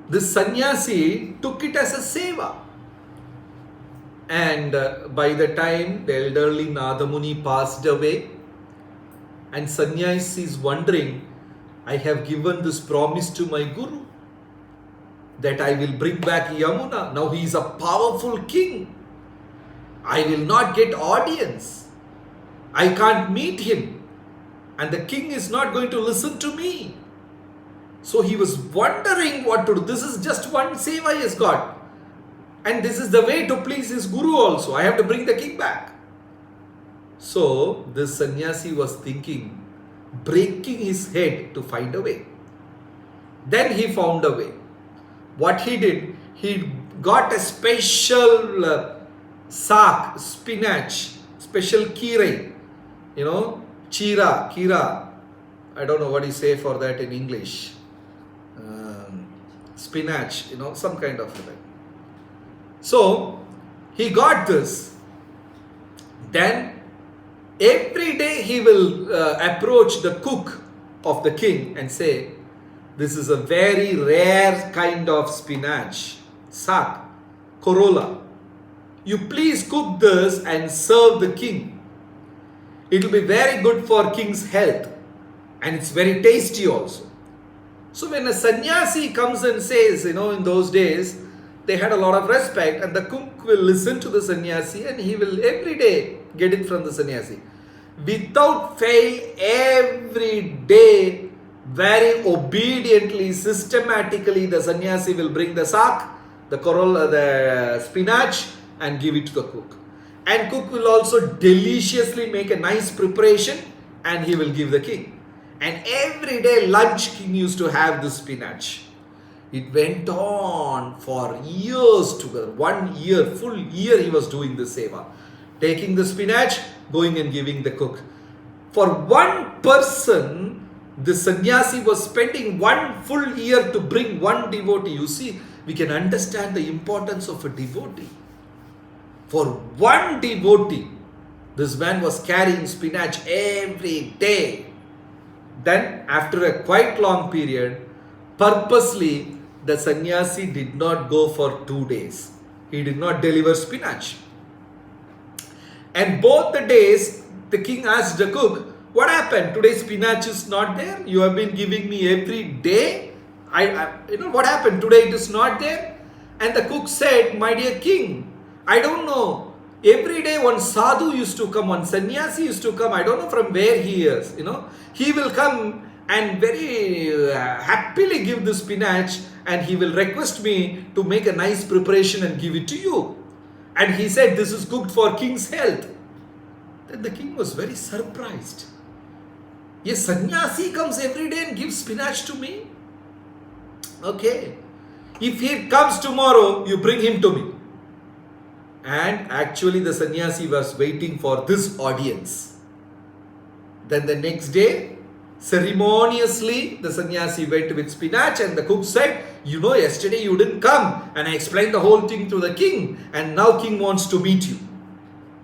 This sannyasi took it as a seva. And by the time the elderly Nadamuni passed away, and sannyasi is wondering, I have given this promise to my guru that I will bring back Yamuna. Now he is a powerful king. I will not get audience. I can't meet him. And the king is not going to listen to me. So he was wondering what to do. This is just one seva he has got. And this is the way to please his guru also. I have to bring the king back. So this sannyasi was thinking, breaking his head to find a way. Then he found a way. What he did, he got a special saak, spinach, special kira, kira. I don't know what you say for that in English. Spinach, some kind of thing. So he got this. Then every day he will approach the cook of the king and say, this is a very rare kind of spinach, saak, corolla. You please cook this and serve the king. It will be very good for king's health, and it's very tasty also. So when a sannyasi comes and says, in those days, they had a lot of respect, and the cook will listen to the sannyasi and he will every day get it from the sannyasi. Without fail, every day, very obediently, systematically, the sannyasi will bring the saak, the corolla, the spinach, and give it to the cook. And cook will also deliciously make a nice preparation and he will give the king. And every day lunch king used to have this spinach. It went on for years together. 1 year, full year he was doing the seva. Taking the spinach, going and giving the cook. For one person, the sannyasi was spending 1 full year to bring one devotee. You see, we can understand the importance of a devotee. For one devotee, this man was carrying spinach every day. Then, after a quite long period, purposely, the sannyasi did not go for 2 days. He did not deliver spinach. And both the days, the king asked the cook, what happened? Today spinach is not there. You have been giving me every day. What happened? Today it is not there. And the cook said, my dear king, I don't know. Every day one sadhu used to come, one sannyasi used to come. I don't know from where he is. He will come and very happily give the spinach, and he will request me to make a nice preparation and give it to you. And he said, this is cooked for king's health. Then the king was very surprised. A sannyasi comes every day and gives spinach to me? Okay. If he comes tomorrow, you bring him to me. And actually the sannyasi was waiting for this audience. Then the next day, ceremoniously, the sannyasi went with spinach, and the cook said, yesterday you didn't come, and I explained the whole thing to the king, and now king wants to meet you.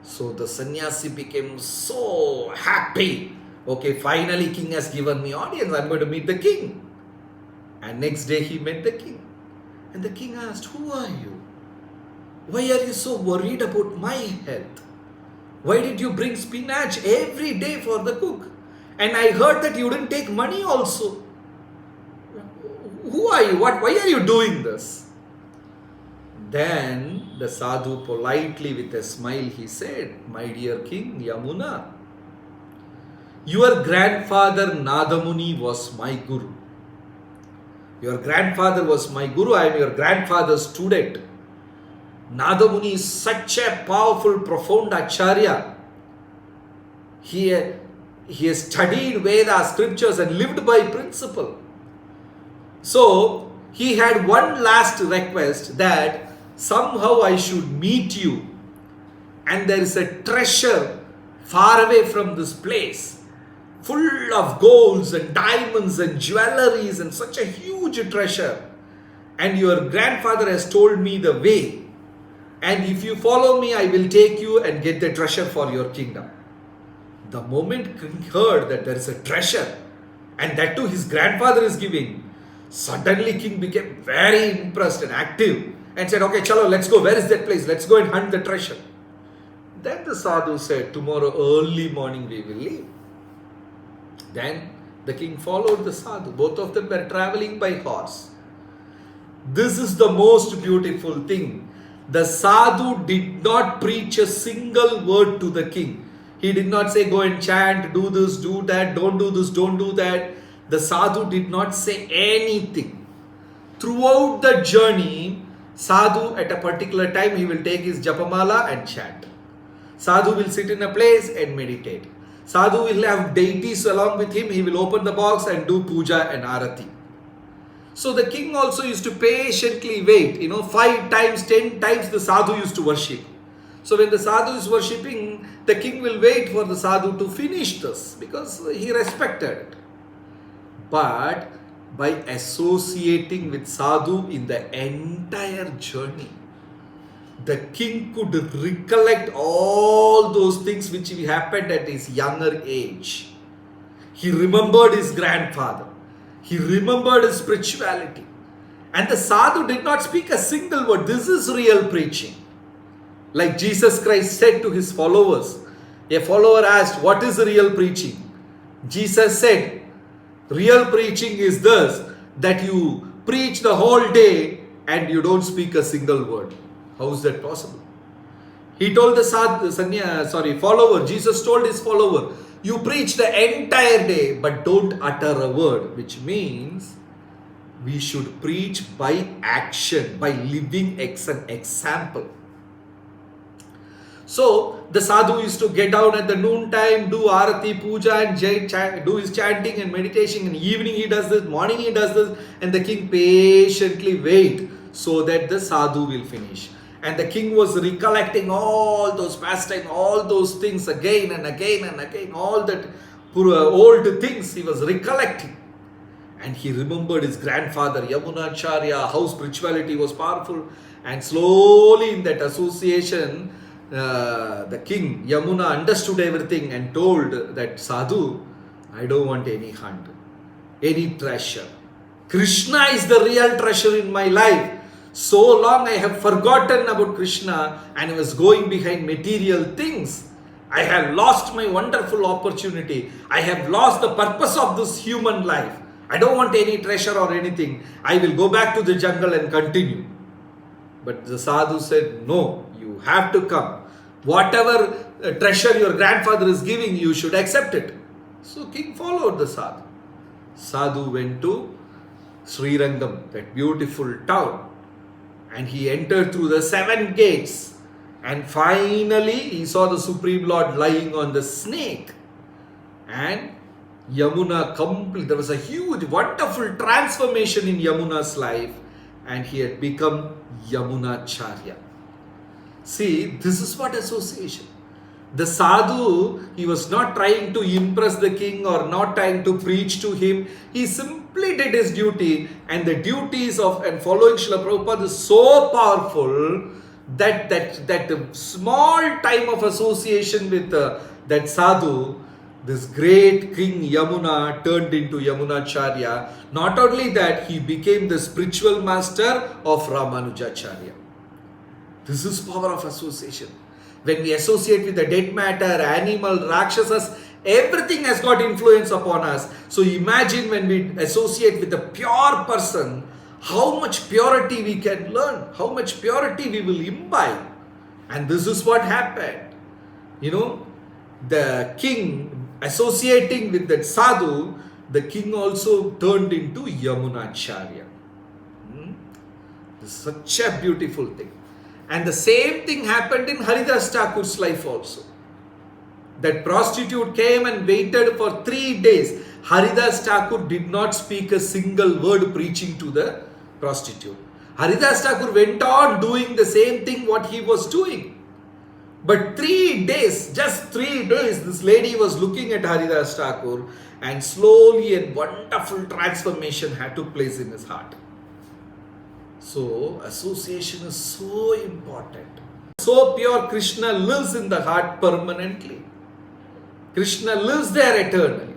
So the sannyasi became so happy. Okay, finally king has given me audience, I'm going to meet the king. And next day he met the king. And the king asked, who are you? Why are you so worried about my health? Why did you bring spinach every day for the cook? And I heard that you didn't take money also. Who are you? Why are you doing this? Then the sadhu politely with a smile he said, my dear king Yamuna, your grandfather Nadamuni was my guru. Your grandfather was my guru. I am your grandfather's student. Nadamuni is such a powerful, profound acharya. He has studied Vedas, scriptures, and lived by principle. So he had one last request, that somehow I should meet you, and there is a treasure far away from this place, full of golds and diamonds and jewelries and such a huge treasure. And your grandfather has told me the way. And if you follow me, I will take you and get the treasure for your kingdom. The moment king heard that there is a treasure, and that too his grandfather is giving, Suddenly king became very impressed and active and said, okay, chalo, let's go. Where is that place? Let's go and hunt the treasure. Then the sadhu said, tomorrow early morning we will leave. Then the king followed the sadhu. Both of them were traveling by horse. This is the most beautiful thing. The sadhu did not preach a single word to the king. He did not say, go and chant, do this, do that, don't do this, don't do that. The sadhu did not say anything. Throughout the journey, sadhu at a particular time, he will take his japamala and chant. Sadhu will sit in a place and meditate. Sadhu will have deities along with him. He will open the box and do puja and arati. So the king also used to patiently wait. 5 times, 10 times the sadhu used to worship. So when the sadhu is worshipping, the king will wait for the sadhu to finish this because he respected it. But by associating with sadhu in the entire journey, the king could recollect all those things which happened at his younger age. He remembered his grandfather. He remembered his spirituality. And the sadhu did not speak a single word. This is real preaching. Like Jesus Christ said to his followers. A follower asked, what is real preaching? Jesus said, real preaching is this, that you preach the whole day and you don't speak a single word. How is that possible? He told the follower, Jesus told his follower, you preach the entire day but don't utter a word, which means we should preach by action, by living an example. So the sadhu used to get down at the noon time, do arati, puja and do his chanting and meditation. In the evening he does this, morning he does this, and the king patiently wait so that the sadhu will finish. And the king was recollecting all those pastimes, all those things again and again and again, all that old things he was recollecting. And he remembered his grandfather Yamunacharya, how spirituality was powerful. And slowly in that association, the king Yamuna understood everything and told that sadhu, I don't want any hunt, any treasure. Krishna is the real treasure in my life. So long I have forgotten about Krishna and was going behind material things. I have lost my wonderful opportunity. I have lost the purpose of this human life. I don't want any treasure or anything. I will go back to the jungle and continue. But the sadhu said, no, you have to come. Whatever treasure your grandfather is giving, you should accept it. So king followed the sadhu. Sadhu went to Srirangam, that beautiful town. And he entered through the 7 gates. And finally, he saw the Supreme Lord lying on the snake. And Yamuna there was a huge, wonderful transformation in Yamuna's life. And he had become Yamunacharya. See, this is what association. The sadhu, he was not trying to impress the king or not trying to preach to him. He simply did his duty, and the duties of and following Srila Prabhupada is so powerful that small time of association with that sadhu, this great king Yamuna turned into Yamunacharya. Not only that, he became the spiritual master of Ramanujacharya. This is power of association. When we associate with the dead matter, animal, rakshasas, everything has got influence upon us. So imagine when we associate with a pure person, how much purity we can learn, how much purity we will imbibe. And this is what happened. The king associating with that sadhu, the king also turned into Yamunacharya. This is such a beautiful thing. And the same thing happened in Haridas Thakur's life also. That prostitute came and waited for 3 days. Haridas Thakur did not speak a single word preaching to the prostitute. Haridas Thakur went on doing the same thing what he was doing. But 3 days, just 3 days, this lady was looking at Haridas Thakur, and slowly a wonderful transformation had took place in his heart. So, association is so important. So pure, Krishna lives in the heart permanently. Krishna lives there eternally.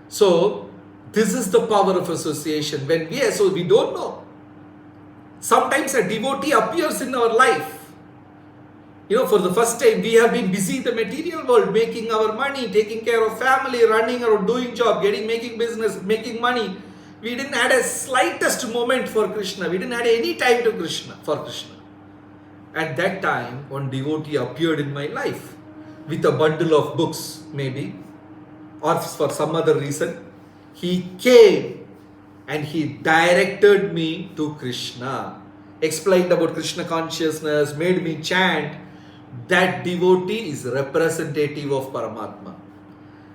So, This is the power of association. When we don't know. Sometimes a devotee appears in our life. For the first time, we have been busy in the material world, making our money, taking care of family, running or doing job, making business, making money. We didn't add a slightest moment for Krishna. We didn't add any time to for Krishna. At that time, one devotee appeared in my life with a bundle of books, maybe, or for some other reason. He came and he directed me to Krishna, explained about Krishna consciousness, made me chant. That devotee is representative of Paramatma.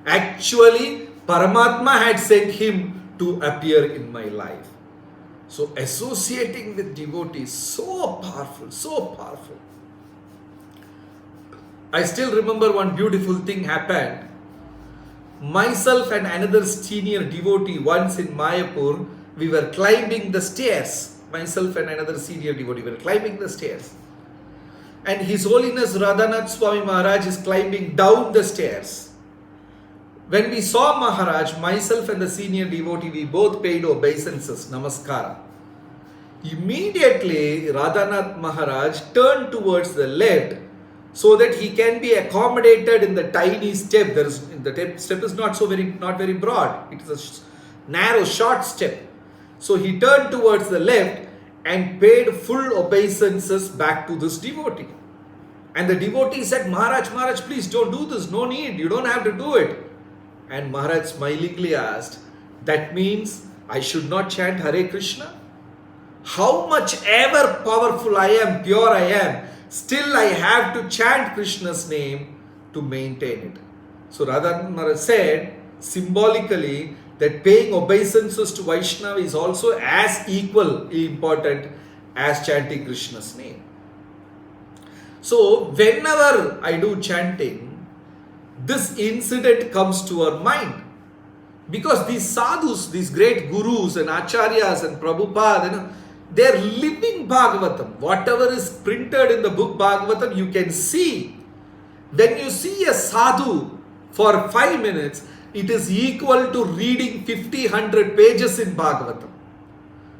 Actually, Paramatma had sent him to appear in my life. So associating with devotees, so powerful, so powerful. I still remember one beautiful thing happened. Myself and another senior devotee, once in Mayapur, we were climbing the stairs. Myself and another senior devotee were climbing the stairs. And His Holiness Radhanath Swami Maharaj is climbing down the stairs. When we saw Maharaj, myself and the senior devotee, we both paid obeisances, namaskara. Immediately, Radhanath Maharaj turned towards the left so that he can be accommodated in the tiny step. The step is not very broad. It is a narrow, short step. So he turned towards the left and paid full obeisances back to this devotee. And the devotee said, Maharaj, please don't do this. No need. You don't have to do it. And Maharaj smilingly asked, that means I should not chant Hare Krishna? How much ever powerful I am, pure I am, still I have to chant Krishna's name to maintain it. So Radha Maharaj said symbolically that paying obeisances to Vaishnava is also as equally important as chanting Krishna's name. So whenever I do chanting, this incident comes to our mind. Because these sadhus, these great gurus and acharyas and Prabhupada, they are living Bhagavatam. Whatever is printed in the book Bhagavatam, you can see. When you see a sadhu for 5 minutes, it is equal to reading 50-100 pages in Bhagavatam.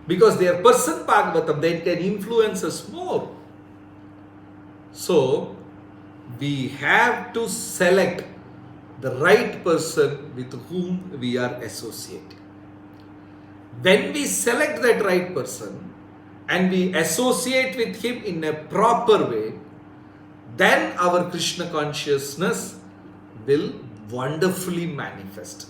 Because they are person Bhagavatam, they can influence us more. So, we have to select the right person with whom we are associating. When we select that right person and we associate with him in a proper way, then our Krishna consciousness will wonderfully manifest.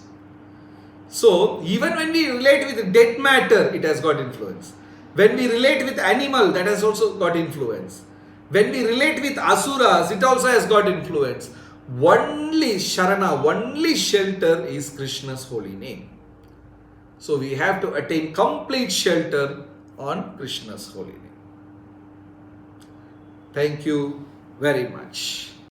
So, even when we relate with dead matter, it has got influence. When we relate with animal, that has also got influence. When we relate with asuras, it also has got influence. Only Sharana, only shelter is Krishna's holy name. So we have to attain complete shelter on Krishna's holy name. Thank you very much.